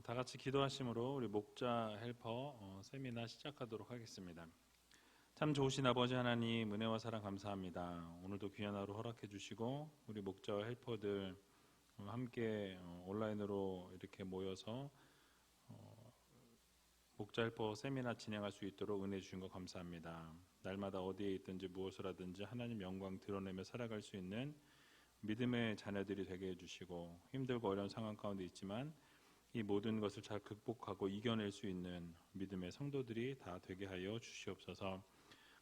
다 같이 기도하심으로 우리 목자 헬퍼 세미나 시작하도록 하겠습니다. 참 좋으신 아버지 하나님, 은혜와 사랑 감사합니다. 오늘도 귀한 하루 허락해 주시고 우리 목자와 헬퍼들 함께 온라인으로 이렇게 모여서 목자 헬퍼 세미나 진행할 수 있도록 은혜 주신 것 감사합니다. 날마다 어디에 있든지 무엇을 하든지 하나님 영광 드러내며 살아갈 수 있는 믿음의 자녀들이 되게 해주시고, 힘들고 어려운 상황 가운데 있지만 이 모든 것을 잘 극복하고 이겨낼 수 있는 믿음의 성도들이 다 되게 하여 주시옵소서.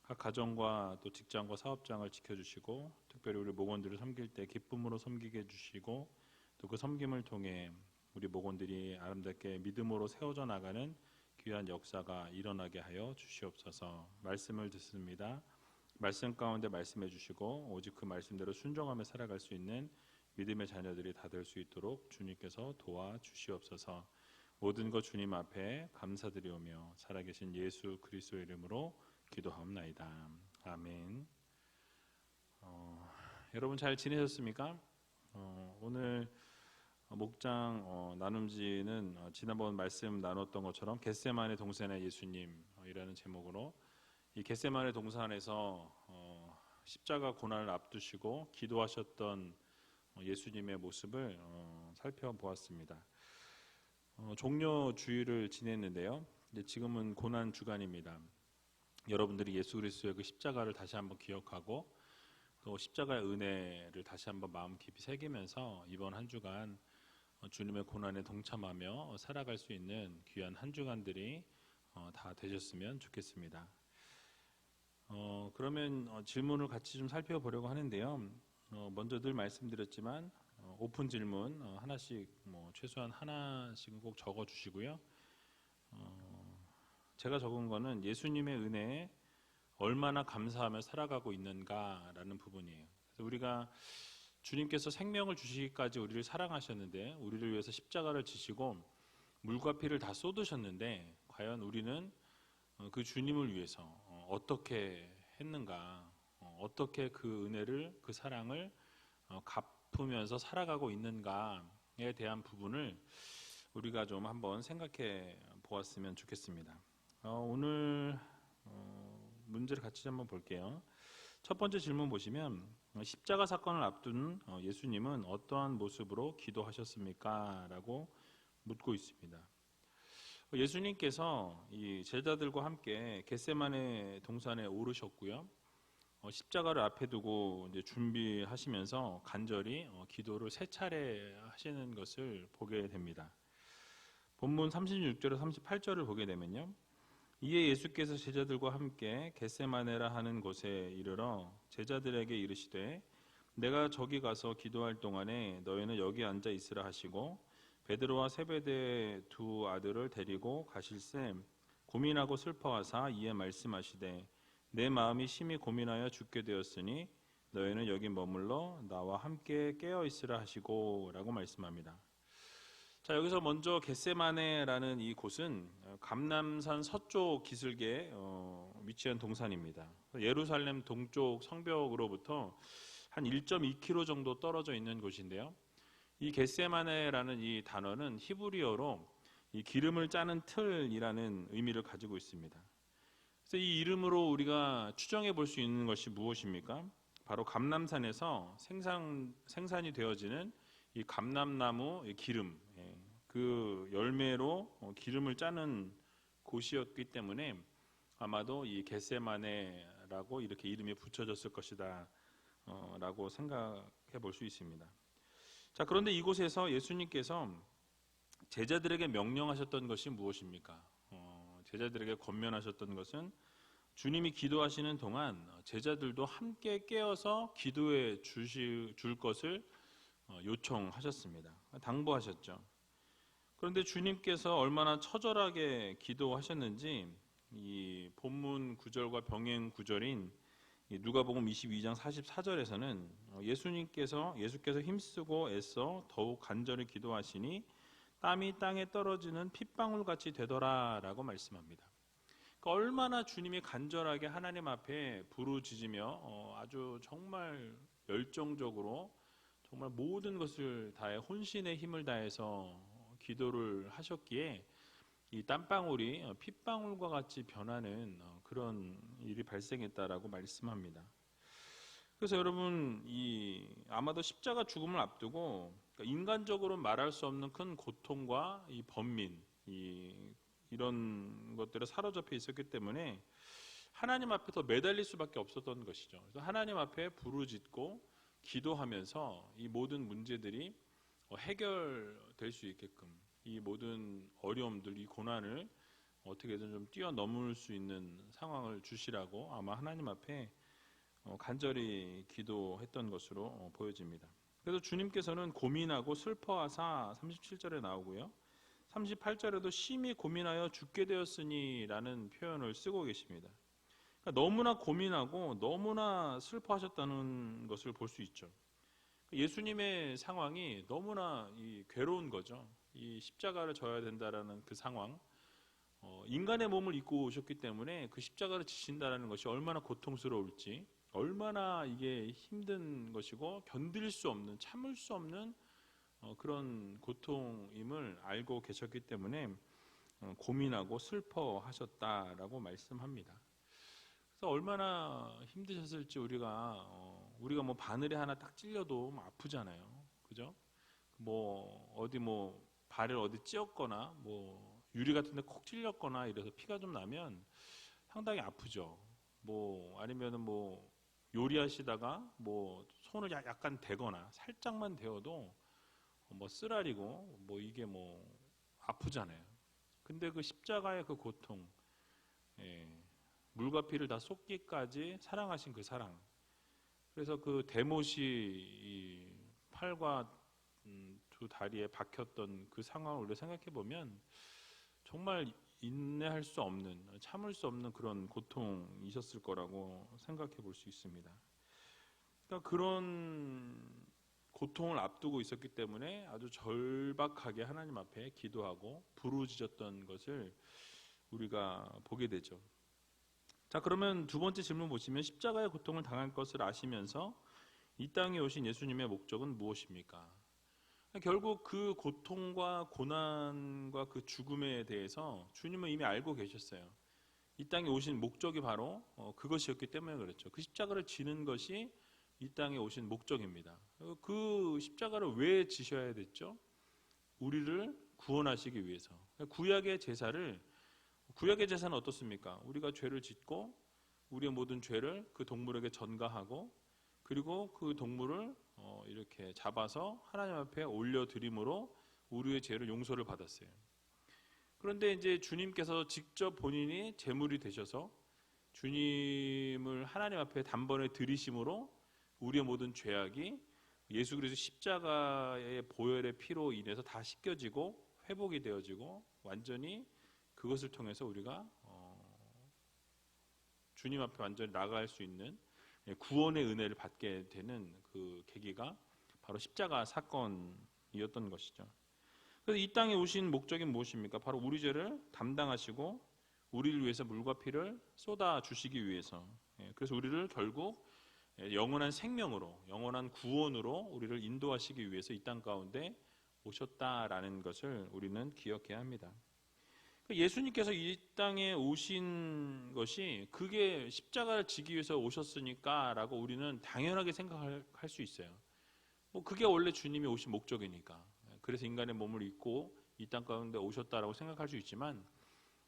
각 가정과 또 직장과 사업장을 지켜주시고, 특별히 우리 목원들을 섬길 때 기쁨으로 섬기게 해주시고, 또 그 섬김을 통해 우리 목원들이 아름답게 믿음으로 세워져 나가는 귀한 역사가 일어나게 하여 주시옵소서. 말씀을 듣습니다. 말씀 가운데 말씀해 주시고 오직 그 말씀대로 순종하며 살아갈 수 있는 믿음의 자녀들이 다 될 수 있도록 주님께서 도와주시옵소서. 모든 것 주님 앞에 감사드리오며 살아계신 예수 그리스도의 이름으로 기도하옵나이다. 아멘. 여러분 잘 지내셨습니까? 오늘 목장 나눔지는 지난번 말씀 나눴던 것처럼 겟세마네 동산의 예수님이라는 제목으로 이 겟세마네 동산에서 십자가 고난을 앞두시고 기도하셨던 예수님의 모습을 살펴보았습니다. 종려 주일을 지냈는데요. 이제 지금은 고난 주간입니다. 여러분들이 예수 그리스도의 그 십자가를 다시 한번 기억하고 또 십자가의 은혜를 다시 한번 마음 깊이 새기면서 이번 한 주간 주님의 고난에 동참하며 살아갈 수 있는 귀한 한 주간들이 다 되셨으면 좋겠습니다. 그러면 질문을 같이 좀 살펴보려고 하는데요. 먼저 늘 말씀드렸지만 오픈 질문 하나씩 최소한 하나씩은 꼭 적어 주시고요. 제가 적은 거는 예수님의 은혜에 얼마나 감사하며 살아가고 있는가라는 부분이에요. 그래서 우리가 주님께서 생명을 주시기까지 우리를 사랑하셨는데, 우리를 위해서 십자가를 지시고 물과 피를 다 쏟으셨는데 과연 우리는 그 주님을 위해서 어떻게 했는가, 어떻게 그 은혜를, 그 사랑을 갚으면서 살아가고 있는가에 대한 부분을 우리가 좀 한번 생각해 보았으면 좋겠습니다. 오늘 문제를 같이 한번 볼게요. 첫 번째 질문 보시면 십자가 사건을 앞둔 예수님은 어떠한 모습으로 기도하셨습니까? 라고 묻고 있습니다. 예수님께서 이 제자들과 함께 겟세마네 동산에 오르셨고요. 십자가를 앞에 두고 이제 준비하시면서 간절히 기도를 세 차례 하시는 것을 보게 됩니다. 본문 36절에서 38절을 보게 되면요. 이에 예수께서 제자들과 함께 겟세마네라 하는 곳에 이르러 제자들에게 이르시되 내가 저기 가서 기도할 동안에 너희는 여기 앉아 있으라 하시고 베드로와 세베대의 두 아들을 데리고 가실새 고민하고 슬퍼하사 이에 말씀하시되 내 마음이 심히 고민하여 죽게 되었으니 너희는 여기 머물러 나와 함께 깨어 있으라 하시고 라고 말씀합니다. 자, 여기서 먼저 겟세마네라는 이 곳은 감람산 서쪽 기슭에 위치한 동산입니다. 예루살렘 동쪽 성벽으로부터 한 1.2km 정도 떨어져 있는 곳인데요. 이 겟세마네라는 이 단어는 히브리어로 이 기름을 짜는 틀이라는 의미를 가지고 있습니다. 그래서 이 이름으로 우리가 추정해 볼 수 있는 것이 무엇입니까? 바로 감람산에서 생산이 되어지는 이 감람나무 기름, 그 열매로 기름을 짜는 곳이었기 때문에 아마도 이 겟세마네라고 이렇게 이름이 붙여졌을 것이다 라고 생각해 볼 수 있습니다. 자, 그런데 이곳에서 예수님께서 제자들에게 명령하셨던 것이 무엇입니까? 제자들에게 권면하셨던 것은 주님이 기도하시는 동안 제자들도 함께 깨어서 기도해 줄 것을 요청하셨습니다. 당부하셨죠. 그런데 주님께서 얼마나 처절하게 기도하셨는지 이 본문 구절과 병행 구절인 누가복음 22장 44절에서는 예수께서 힘쓰고 애써 더욱 간절히 기도하시니 땀이 땅에 떨어지는 핏방울같이 되더라라고 말씀합니다. 그러니까 얼마나 주님이 간절하게 하나님 앞에 부르짖으며 아주 정말 열정적으로 정말 모든 것을 다해 혼신의 힘을 다해서 기도를 하셨기에 이 땀방울이 핏방울과 같이 변하는 그런 일이 발생했다라고 말씀합니다. 그래서 여러분, 아마도 십자가 죽음을 앞두고 그러니까 인간적으로 말할 수 없는 큰 고통과 이 번민, 이런 것들에 사로잡혀 있었기 때문에 하나님 앞에 더 매달릴 수밖에 없었던 것이죠. 그래서 하나님 앞에 부르짖고 기도하면서 이 모든 문제들이 해결될 수 있게끔 이 모든 어려움들, 이 고난을 어떻게든 좀 뛰어넘을 수 있는 상황을 주시라고 아마 하나님 앞에 간절히 기도했던 것으로 보여집니다. 그래서 주님께서는 고민하고 슬퍼하사 37절에 나오고요. 38절에도 심히 고민하여 죽게 되었으니 라는 표현을 쓰고 계십니다. 그러니까 너무나 고민하고 너무나 슬퍼하셨다는 것을 볼 수 있죠. 예수님의 상황이 너무나 괴로운 거죠. 이 십자가를 져야 된다라는 그 상황, 인간의 몸을 입고 오셨기 때문에 그 십자가를 지신다라는 것이 얼마나 고통스러울지, 얼마나 이게 힘든 것이고 견딜 수 없는, 참을 수 없는 그런 고통임을 알고 계셨기 때문에 고민하고 슬퍼하셨다라고 말씀합니다. 그래서 얼마나 힘드셨을지 우리가 뭐 바늘에 하나 딱 찔려도 뭐 아프잖아요, 그죠? 뭐 어디 뭐 발을 어디 찧었거나 뭐 유리 같은데 콕 찔렸거나 이래서 피가 좀 나면 상당히 아프죠. 뭐 아니면은 뭐 요리하시다가 뭐 손을 약간 대거나 살짝만 대어도 뭐 쓰라리고 뭐 이게 뭐 아프잖아요. 근데 그 십자가의 그 고통, 예, 물과 피를 다 쏟기까지 사랑하신 그 사랑. 그래서 그 대못이 이 팔과 두 다리에 박혔던 그 상황을 우리가 생각해 보면 정말 인내할 수 없는, 참을 수 없는 그런 고통이셨을 거라고 생각해 볼 수 있습니다. 그러니까 그런 고통을 앞두고 있었기 때문에 아주 절박하게 하나님 앞에 기도하고 부르짖었던 것을 우리가 보게 되죠. 자, 그러면 두 번째 질문 보시면 십자가의 고통을 당할 것을 아시면서 이 땅에 오신 예수님의 목적은 무엇입니까? 결국 그 고통과 고난과 그 죽음에 대해서 주님은 이미 알고 계셨어요. 이 땅에 오신 목적이 바로 그것이었기 때문에 그렇죠. 그 십자가를 지는 것이 이 땅에 오신 목적입니다. 그 십자가를 왜 지셔야 됐죠? 우리를 구원하시기 위해서. 구약의 제사는 어떻습니까? 우리가 죄를 짓고 우리의 모든 죄를 그 동물에게 전가하고 그리고 그 동물을 이렇게 잡아서 하나님 앞에 올려드림으로 우리의 죄를 용서를 받았어요. 그런데 이제 주님께서 직접 본인이 제물이 되셔서 주님을 하나님 앞에 단번에 드리심으로 우리의 모든 죄악이 예수 그리스도 십자가의 보혈의 피로 인해서 다 씻겨지고 회복이 되어지고 완전히 그것을 통해서 우리가 주님 앞에 완전히 나아갈 수 있는 구원의 은혜를 받게 되는 그 계기가 바로 십자가 사건이었던 것이죠. 그래서 이 땅에 오신 목적이 무엇입니까? 바로 우리 죄를 담당하시고 우리를 위해서 물과 피를 쏟아 주시기 위해서. 그래서 우리를 결국 영원한 생명으로, 영원한 구원으로 우리를 인도하시기 위해서 이 땅 가운데 오셨다라는 것을 우리는 기억해야 합니다. 예수님께서 이 땅에 오신 것이 그게 십자가를 지기 위해서 오셨으니까 라고 우리는 당연하게 생각할 수 있어요. 뭐 그게 원래 주님이 오신 목적이니까. 그래서 인간의 몸을 입고 이 땅 가운데 오셨다라고 생각할 수 있지만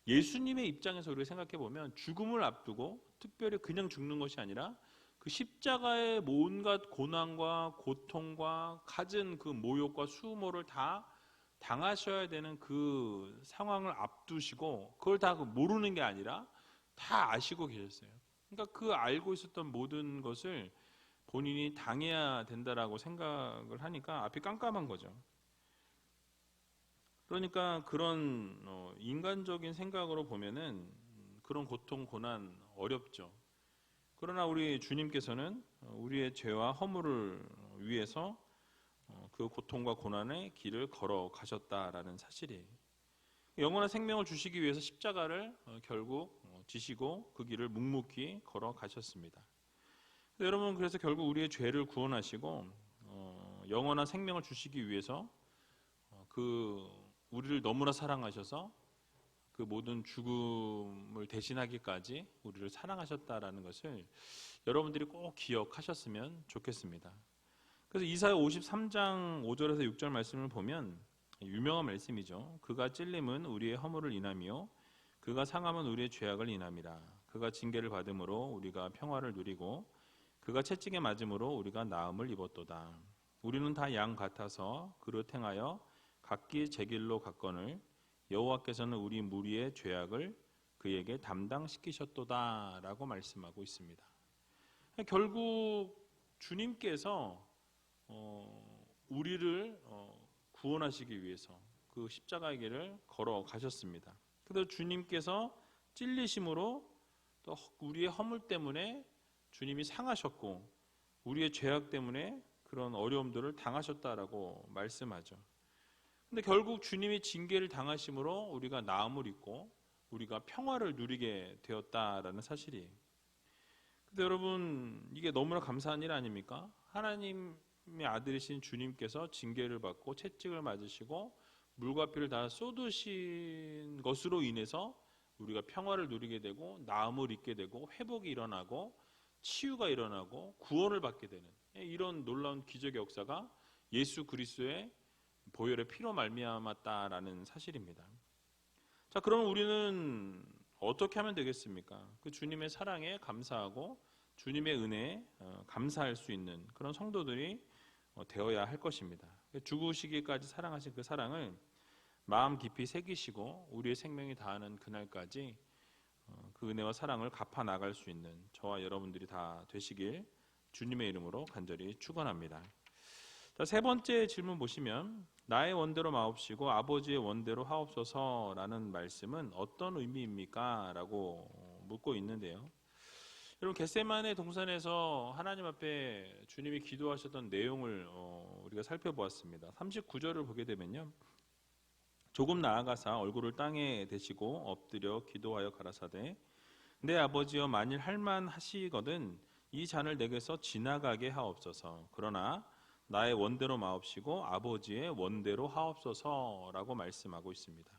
예수님의 입장에서 우리가 생각해 보면 죽음을 앞두고 특별히 그냥 죽는 것이 아니라 그 십자가의 온갖 고난과 고통과 갖은 그 모욕과 수모를 다 당하셔야 되는 그 상황을 앞두시고 그걸 다 모르는 게 아니라 다 아시고 계셨어요. 그러니까 그 알고 있었던 모든 것을 본인이 당해야 된다라고 생각을 하니까 앞이 깜깜한 거죠. 그러니까 그런 인간적인 생각으로 보면은 그런 고통, 고난 어렵죠. 그러나 우리 주님께서는 우리의 죄와 허물을 위해서 그 고통과 고난의 길을 걸어 가셨다라는 사실이에요. 영원한 생명을 주시기 위해서 십자가를 결국 지시고 그 길을 묵묵히 걸어 가셨습니다. 여러분, 그래서 결국 우리의 죄를 구원하시고 영원한 생명을 주시기 위해서 그 우리를 너무나 사랑하셔서 그 모든 죽음을 대신하기까지 우리를 사랑하셨다라는 것을 여러분들이 꼭 기억하셨으면 좋겠습니다. 그래서 이사야 53장 5절에서 6절 말씀을 보면 유명한 말씀이죠. 그가 찔림은 우리의 허물을 인하며 그가 상함은 우리의 죄악을 인함이라. 그가 징계를 받음으로 우리가 평화를 누리고 그가 채찍에 맞음으로 우리가 나음을 입었도다. 우리는 다 양 같아서 그릇 행하여 각기 제 길로 갔거늘 여호와께서는 우리 무리의 죄악을 그에게 담당시키셨도다라고 말씀하고 있습니다. 결국 주님께서 우리를 구원하시기 위해서 그 십자가의 길을 걸어가셨습니다. 그래서 주님께서 찔리심으로 또 우리의 허물 때문에 주님이 상하셨고 우리의 죄악 때문에 그런 어려움들을 당하셨다라고 말씀하죠. 근데 결국 주님이 징계를 당하심으로 우리가 나음을 입고 우리가 평화를 누리게 되었다라는 사실이에요. 근데 여러분 이게 너무나 감사한 일 아닙니까? 하나님의 아들이신 주님께서 징계를 받고 채찍을 맞으시고 물과 피를 다 쏟으신 것으로 인해서 우리가 평화를 누리게 되고 나음을 입게 되고 회복이 일어나고 치유가 일어나고 구원을 받게 되는 이런 놀라운 기적의 역사가 예수 그리스도의 보혈의 피로 말미암았다라는 사실입니다. 자, 그럼 우리는 어떻게 하면 되겠습니까? 그 주님의 사랑에 감사하고 주님의 은혜에 감사할 수 있는 그런 성도들이 되어야 할 것입니다. 죽으시기까지 사랑하신 그 사랑을 마음 깊이 새기시고 우리의 생명이 다하는 그날까지 그 은혜와 사랑을 갚아 나갈 수 있는 저와 여러분들이 다 되시길 주님의 이름으로 간절히 축원합니다. 자, 세 번째 질문 보시면 나의 원대로 마옵시고 아버지의 원대로 하옵소서라는 말씀은 어떤 의미입니까? 라고 묻고 있는데요. 여러분 겟세마네 동산에서 하나님 앞에 주님이 기도하셨던 내용을 우리가 살펴보았습니다. 39절을 보게 되면요. 조금 나아가사 얼굴을 땅에 대시고 엎드려 기도하여 가라사대 내 아버지여 만일 할만하시거든 이 잔을 내게서 지나가게 하옵소서. 그러나 나의 원대로 마옵시고 아버지의 원대로 하옵소서라고 말씀하고 있습니다.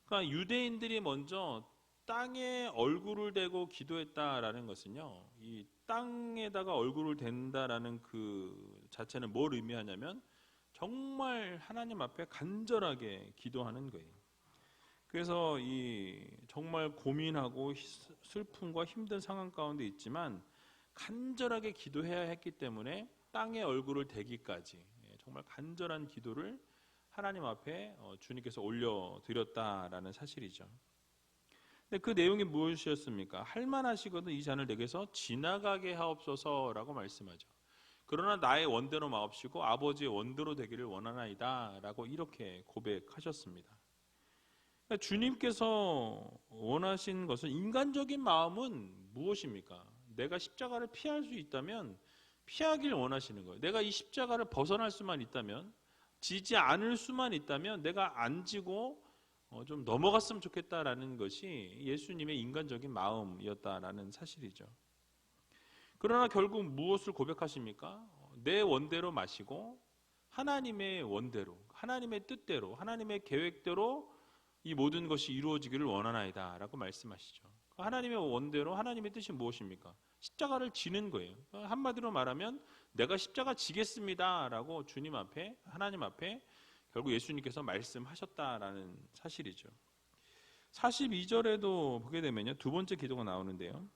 그러니까 유대인들이 먼저 땅에 얼굴을 대고 기도했다라는 것은요, 이 땅에다가 얼굴을 댄다라는 그 자체는 뭘 의미하냐면 정말 하나님 앞에 간절하게 기도하는 거예요. 그래서 이 정말 고민하고 슬픔과 힘든 상황 가운데 있지만 간절하게 기도해야 했기 때문에 땅에 얼굴을 대기까지 정말 간절한 기도를 하나님 앞에 주님께서 올려드렸다라는 사실이죠. 근데 그 내용이 무엇이었습니까? 할만하시거든 이 잔을 내게서 지나가게 하옵소서라고 말씀하죠. 그러나 나의 원대로 마옵시고 아버지의 원대로 되기를 원하나이다 라고 이렇게 고백하셨습니다. 그러니까 주님께서 원하신 것은 인간적인 마음은 무엇입니까? 내가 십자가를 피할 수 있다면 피하길 원하시는 거예요. 내가 이 십자가를 벗어날 수만 있다면 지지 않을 수만 있다면 내가 안 지고 좀 넘어갔으면 좋겠다라는 것이 예수님의 인간적인 마음이었다라는 사실이죠. 그러나 결국 무엇을 고백하십니까? 내 원대로 마시고 하나님의 원대로, 하나님의 뜻대로, 하나님의 계획대로 이 모든 것이 이루어지기를 원하나이다 라고 말씀하시죠. 하나님의 원대로 하나님의 뜻이 무엇입니까? 십자가를 지는 거예요. 한마디로 말하면 내가 십자가 지겠습니다 라고 주님 앞에, 하나님 앞에 결국 예수님께서 말씀하셨다라는 사실이죠. 42절에도 보게 되면요, 두 번째 기도가 나오는데요.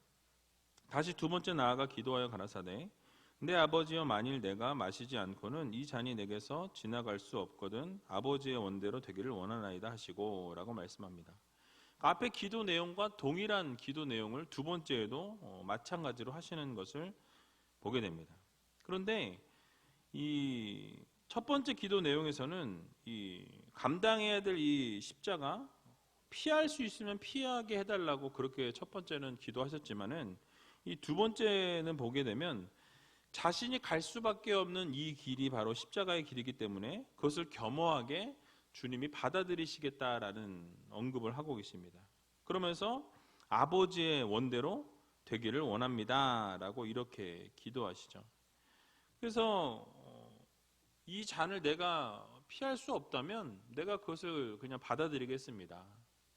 다시 두 번째 나아가 기도하여 가라사대 내 아버지여 만일 내가 마시지 않고는 이 잔이 내게서 지나갈 수 없거든 아버지의 원대로 되기를 원하나이다 하시고 라고 말씀합니다. 앞에 기도 내용과 동일한 기도 내용을 두 번째에도 마찬가지로 하시는 것을 보게 됩니다. 그런데 이 첫 번째 기도 내용에서는 이 감당해야 될 이 십자가 피할 수 있으면 피하게 해달라고 그렇게 첫 번째는 기도하셨지만은 이 두 번째는 보게 되면 자신이 갈 수밖에 없는 이 길이 바로 십자가의 길이기 때문에 그것을 겸허하게 주님이 받아들이시겠다라는 언급을 하고 계십니다. 그러면서 아버지의 원대로 되기를 원합니다 라고 이렇게 기도하시죠. 그래서 이 잔을 내가 피할 수 없다면 내가 그것을 그냥 받아들이겠습니다.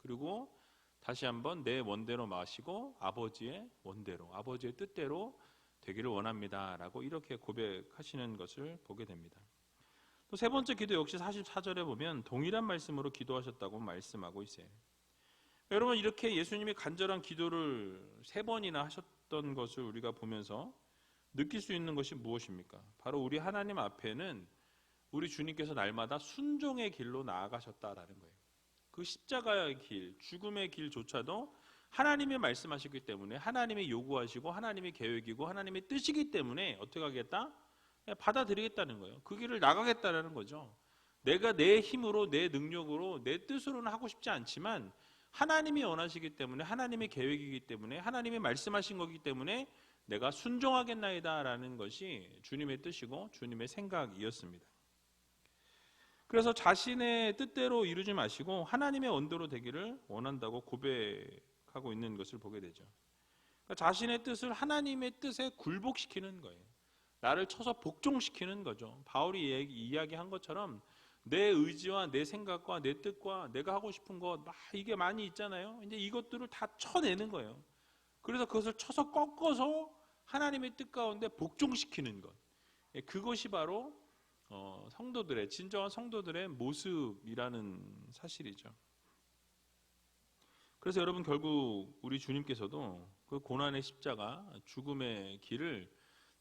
그리고 다시 한번 내 원대로 마시고 아버지의 원대로, 아버지의 뜻대로 되기를 원합니다 라고 이렇게 고백하시는 것을 보게 됩니다. 또 세 번째 기도 역시 44절에 보면 동일한 말씀으로 기도하셨다고 말씀하고 있어요. 여러분, 이렇게 예수님이 간절한 기도를 3번이나 하셨던 것을 우리가 보면서 느낄 수 있는 것이 무엇입니까? 바로 우리 하나님 앞에는 우리 주님께서 날마다 순종의 길로 나아가셨다라는 거예요. 그 십자가의 길, 죽음의 길조차도 하나님이 말씀하셨기 때문에, 하나님이 요구하시고 하나님의 계획이고 하나님의 뜻이기 때문에 어떻게 하겠다? 받아들이겠다는 거예요. 그 길을 나가겠다는 거죠. 내가 내 힘으로, 내 능력으로, 내 뜻으로는 하고 싶지 않지만 하나님이 원하시기 때문에, 하나님의 계획이기 때문에, 하나님이 말씀하신 거기 때문에 내가 순종하겠나이다 라는 것이 주님의 뜻이고 주님의 생각이었습니다. 그래서 자신의 뜻대로 이루지 마시고 하나님의 원대로 되기를 원한다고 고백하고 있는 것을 보게 되죠. 그러니까 자신의 뜻을 하나님의 뜻에 굴복시키는 거예요. 나를 쳐서 복종시키는 거죠. 바울이 이야기한 것처럼 내 의지와 내 생각과 내 뜻과 내가 하고 싶은 것 이게 많이 있잖아요. 이제 이것들을 다 쳐내는 거예요. 그래서 그것을 쳐서 꺾어서 하나님의 뜻 가운데 복종시키는 것. 그것이 바로 성도들의, 진정한 성도들의 모습이라는 사실이죠. 그래서 여러분, 결국 우리 주님께서도 그 고난의 십자가, 죽음의 길을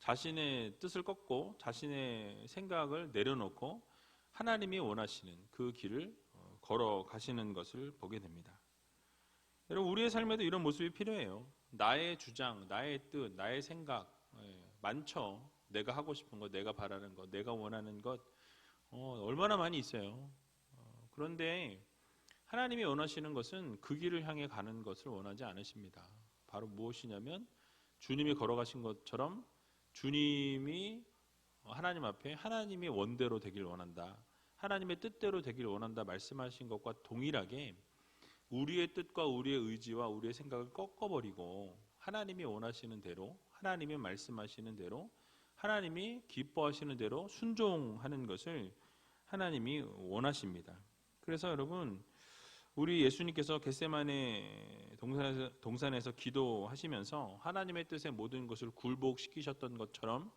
자신의 뜻을 꺾고 자신의 생각을 내려놓고 하나님이 원하시는 그 길을 걸어가시는 것을 보게 됩니다. 여러분, 우리의 삶에도 이런 모습이 필요해요. 나의 주장, 나의 뜻, 나의 생각 많죠. 내가 하고 싶은 것, 내가 바라는 것, 내가 원하는 것 얼마나 많이 있어요. 그런데 하나님이 원하시는 것은 그 길을 향해 가는 것을 원하지 않으십니다. 바로 무엇이냐면 주님이 걸어가신 것처럼 주님이 하나님 앞에 하나님의 원대로 되길 원한다, 하나님의 뜻대로 되길 원한다 말씀하신 것과 동일하게 우리의 뜻과 우리의 의지와 우리의 생각을 꺾어버리고 하나님이 원하시는 대로, 하나님이 말씀하시는 대로, 하나님이 기뻐하시는 대로 순종하는 것을 하나님이 원하십니다. 그래서 여러분, 우리 예수님께서 겟세마네 동산에서 기도하시면서 하나님의 뜻에 모든 것을 굴복시키셨던 것처럼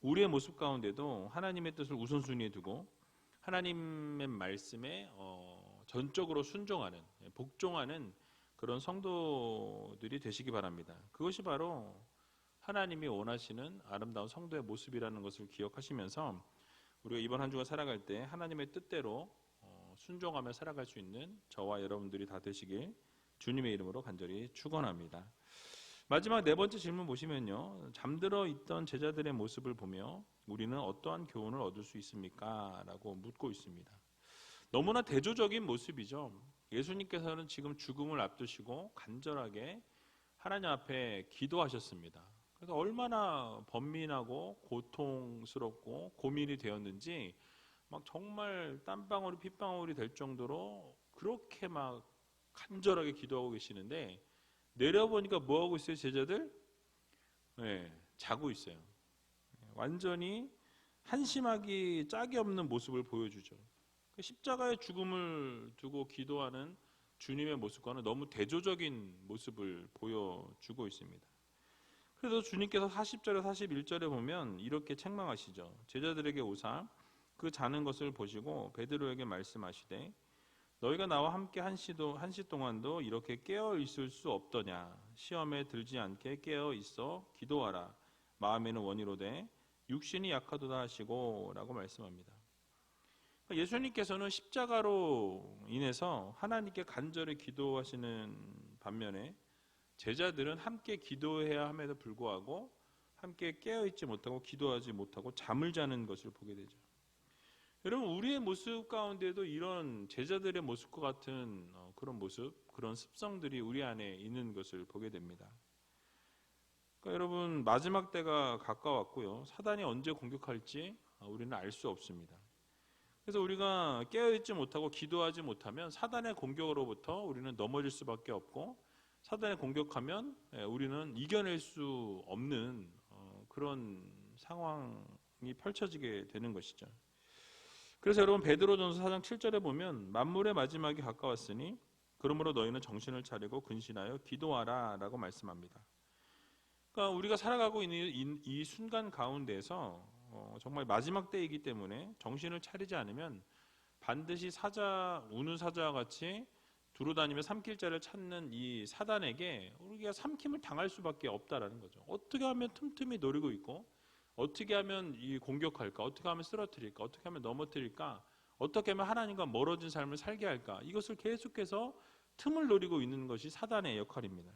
우리의 모습 가운데도 하나님의 뜻을 우선순위에 두고 하나님의 말씀에 전적으로 순종하는, 복종하는 그런 성도들이 되시기 바랍니다. 그것이 바로 하나님이 원하시는 아름다운 성도의 모습이라는 것을 기억하시면서 우리가 이번 한 주가 살아갈 때 하나님의 뜻대로 순종하며 살아갈 수 있는 저와 여러분들이 다 되시길 주님의 이름으로 간절히 축원합니다. 마지막 4번째 질문 보시면요, 잠들어 있던 제자들의 모습을 보며 우리는 어떠한 교훈을 얻을 수 있습니까? 라고 묻고 있습니다. 너무나 대조적인 모습이죠. 예수님께서는 지금 죽음을 앞두시고 간절하게 하나님 앞에 기도하셨습니다. 그래서 얼마나 번민하고 고통스럽고 고민이 되었는지 막 정말 땀방울이 핏방울이 될 정도로 그렇게 막 간절하게 기도하고 계시는데 내려보니까 뭐하고 있어요, 제자들? 자고 있어요. 완전히 한심하기 짝이 없는 모습을 보여주죠. 십자가의 죽음을 두고 기도하는 주님의 모습과는 너무 대조적인 모습을 보여주고 있습니다. 그래서 주님께서 40절에 41절에 보면 이렇게 책망하시죠. 제자들에게 오사 그 자는 것을 보시고 베드로에게 말씀하시되 너희가 나와 함께 한시 동안도 이렇게 깨어 있을 수 없더냐. 시험에 들지 않게 깨어 있어 기도하라. 마음에는 원이로되 육신이 약하도다 하시고 라고 말씀합니다. 예수님께서는 십자가로 인해서 하나님께 간절히 기도하시는 반면에 제자들은 함께 기도해야 함에도 불구하고 함께 깨어있지 못하고 기도하지 못하고 잠을 자는 것을 보게 되죠. 여러분, 우리의 모습 가운데도 이런 제자들의 모습과 같은 그런 모습, 그런 습성들이 우리 안에 있는 것을 보게 됩니다. 그러니까 여러분, 마지막 때가 가까웠고요. 사단이 언제 공격할지 우리는 알 수 없습니다. 그래서 우리가 깨어있지 못하고 기도하지 못하면 사단의 공격으로부터 우리는 넘어질 수밖에 없고 사단의 공격하면 우리는 이겨낼 수 없는 그런 상황이 펼쳐지게 되는 것이죠. 그래서 여러분 베드로전서 4장 7절에 보면 만물의 마지막이 가까웠으니 그러므로 너희는 정신을 차리고 근신하여 기도하라라고 말씀합니다. 그러니까 우리가 살아가고 있는 이 순간 가운데서 정말 마지막 때이기 때문에 정신을 차리지 않으면 반드시 우는 사자와 같이 두루다니며 삼킬 자를 찾는 이 사단에게 우리가 삼킴을 당할 수밖에 없다라는 거죠. 어떻게 하면 틈틈이 노리고 있고, 어떻게 하면 이 공격할까, 어떻게 하면 쓰러뜨릴까, 어떻게 하면 넘어뜨릴까, 어떻게 하면 하나님과 멀어진 삶을 살게 할까, 이것을 계속해서 틈을 노리고 있는 것이 사단의 역할입니다.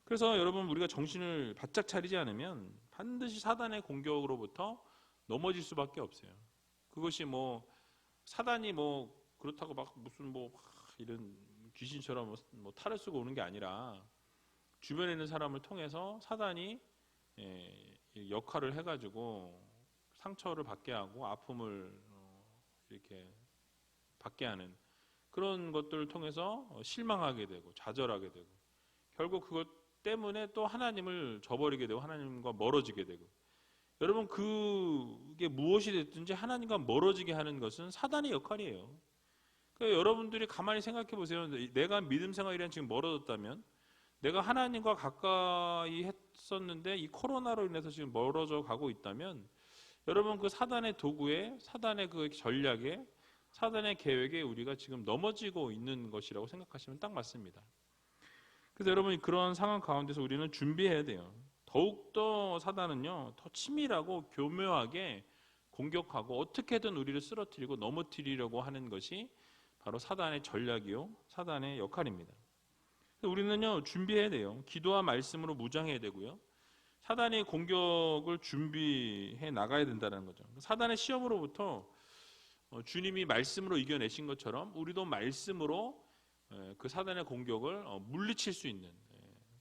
그래서 여러분, 우리가 정신을 바짝 차리지 않으면 반드시 사단의 공격으로부터 넘어질 수밖에 없어요. 그것이 사단이 그렇다고 막 무슨 이런 귀신처럼 탈을 쓰고 오는 게 아니라 주변에 있는 사람을 통해서 사단이 역할을 해가지고 상처를 받게 하고 아픔을 이렇게 받게 하는 그런 것들을 통해서 실망하게 되고 좌절하게 되고 결국 그것 때문에 또 하나님을 저버리게 되고 하나님과 멀어지게 되고, 여러분 그게 무엇이 됐든지 하나님과 멀어지게 하는 것은 사단의 역할이에요. 그러니까 여러분들이 가만히 생각해 보세요. 내가 믿음 생활이란 지금 멀어졌다면, 내가 하나님과 가까이 했었는데 이 코로나로 인해서 지금 멀어져 가고 있다면, 여러분 그 사단의 도구에, 사단의 그 전략에, 사단의 계획에 우리가 지금 넘어지고 있는 것이라고 생각하시면 딱 맞습니다. 그래서 여러분 그런 상황 가운데서 우리는 준비해야 돼요. 더욱더 사단은요, 더 치밀하고 교묘하게 공격하고 어떻게든 우리를 쓰러뜨리고 넘어뜨리려고 하는 것이 바로 사단의 전략이요, 사단의 역할입니다. 우리는요, 준비해야 돼요. 기도와 말씀으로 무장해야 되고요. 사단의 공격을 준비해 나가야 된다는 거죠. 사단의 시험으로부터 주님이 말씀으로 이겨내신 것처럼 우리도 말씀으로 그 사단의 공격을 물리칠 수 있는,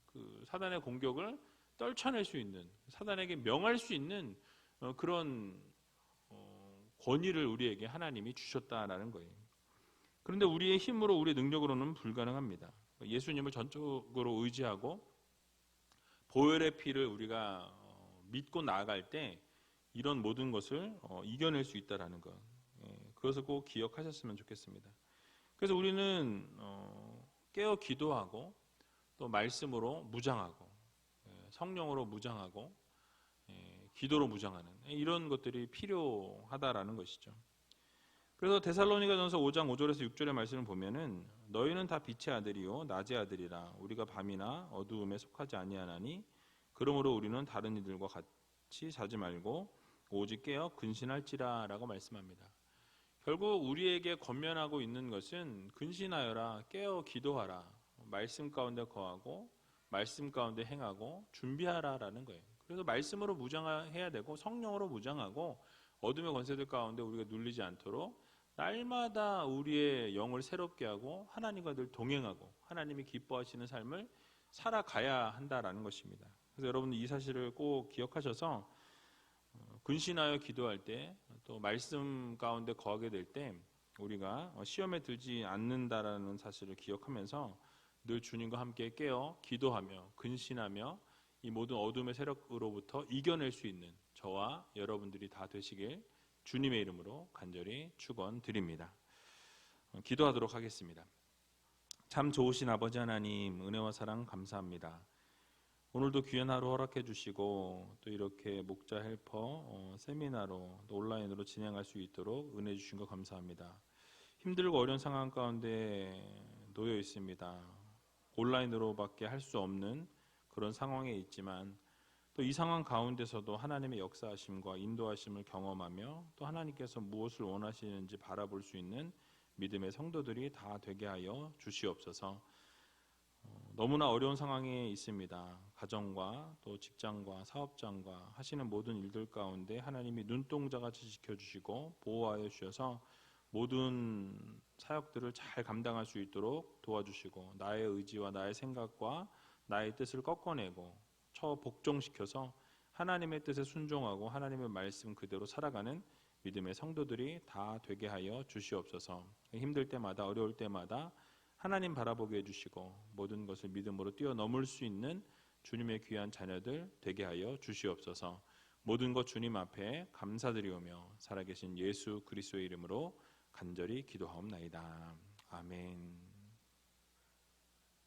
그 사단의 공격을 떨쳐낼 수 있는, 사단에게 명할 수 있는 그런 권위를 우리에게 하나님이 주셨다라는 거예요. 그런데 우리의 힘으로, 우리의 능력으로는 불가능합니다. 예수님을 전적으로 의지하고 보혈의 피를 우리가 믿고 나아갈 때 이런 모든 것을 이겨낼 수 있다라는 것, 그것을 꼭 기억하셨으면 좋겠습니다. 그래서 우리는 깨어 기도하고 또 말씀으로 무장하고 성령으로 무장하고 기도로 무장하는 이런 것들이 필요하다라는 것이죠. 그래서 데살로니가전서 5장 5절에서 6절의 말씀을 보면은 너희는 다 빛의 아들이요 낮의 아들이라 우리가 밤이나 어두움에 속하지 아니하나니 그러므로 우리는 다른 이들과 같이 자지 말고 오직 깨어 근신할지라라고 말씀합니다. 결국 우리에게 권면하고 있는 것은 근신하여라, 깨어 기도하라, 말씀 가운데 거하고 말씀 가운데 행하고 준비하라라는 거예요. 그래서 말씀으로 무장해야 되고 성령으로 무장하고 어둠의 권세들 가운데 우리가 눌리지 않도록 날마다 우리의 영을 새롭게 하고 하나님과 늘 동행하고 하나님이 기뻐하시는 삶을 살아가야 한다라는 것입니다. 그래서 여러분 이 사실을 꼭 기억하셔서 근신하여 기도할 때 또 말씀 가운데 거하게 될 때 우리가 시험에 들지 않는다라는 사실을 기억하면서 늘 주님과 함께 깨어 기도하며 근신하며 이 모든 어둠의 세력으로부터 이겨낼 수 있는 저와 여러분들이 다 되시길 주님의 이름으로 간절히 축원드립니다. 기도하도록 하겠습니다. 참 좋으신 아버지 하나님, 은혜와 사랑 감사합니다. 오늘도 귀한 하루 허락해 주시고 또 이렇게 목자 헬퍼 세미나로 또 온라인으로 진행할 수 있도록 은혜 주신 것 감사합니다. 힘들고 어려운 상황 가운데 놓여 있습니다. 온라인으로밖에 할 수 없는 그런 상황에 있지만 또 이 상황 가운데서도 하나님의 역사하심과 인도하심을 경험하며 또 하나님께서 무엇을 원하시는지 바라볼 수 있는 믿음의 성도들이 다 되게 하여 주시옵소서. 너무나 어려운 상황에 있습니다. 가정과 또 직장과 사업장과 하시는 모든 일들 가운데 하나님이 눈동자같이 지켜주시고 보호하여 주셔서 모든 사역들을 잘 감당할 수 있도록 도와주시고 나의 의지와 나의 생각과 나의 뜻을 꺾어내고 복종시켜서 하나님의 뜻에 순종하고 하나님의 말씀 그대로 살아가는 믿음의 성도들이 다 되게 하여 주시옵소서. 힘들 때마다 어려울 때마다 하나님 바라보게 해주시고 모든 것을 믿음으로 뛰어넘을 수 있는 주님의 귀한 자녀들 되게 하여 주시옵소서. 모든 것 주님 앞에 감사드리오며 살아계신 예수 그리스도의 이름으로 간절히 기도하옵나이다. 아멘.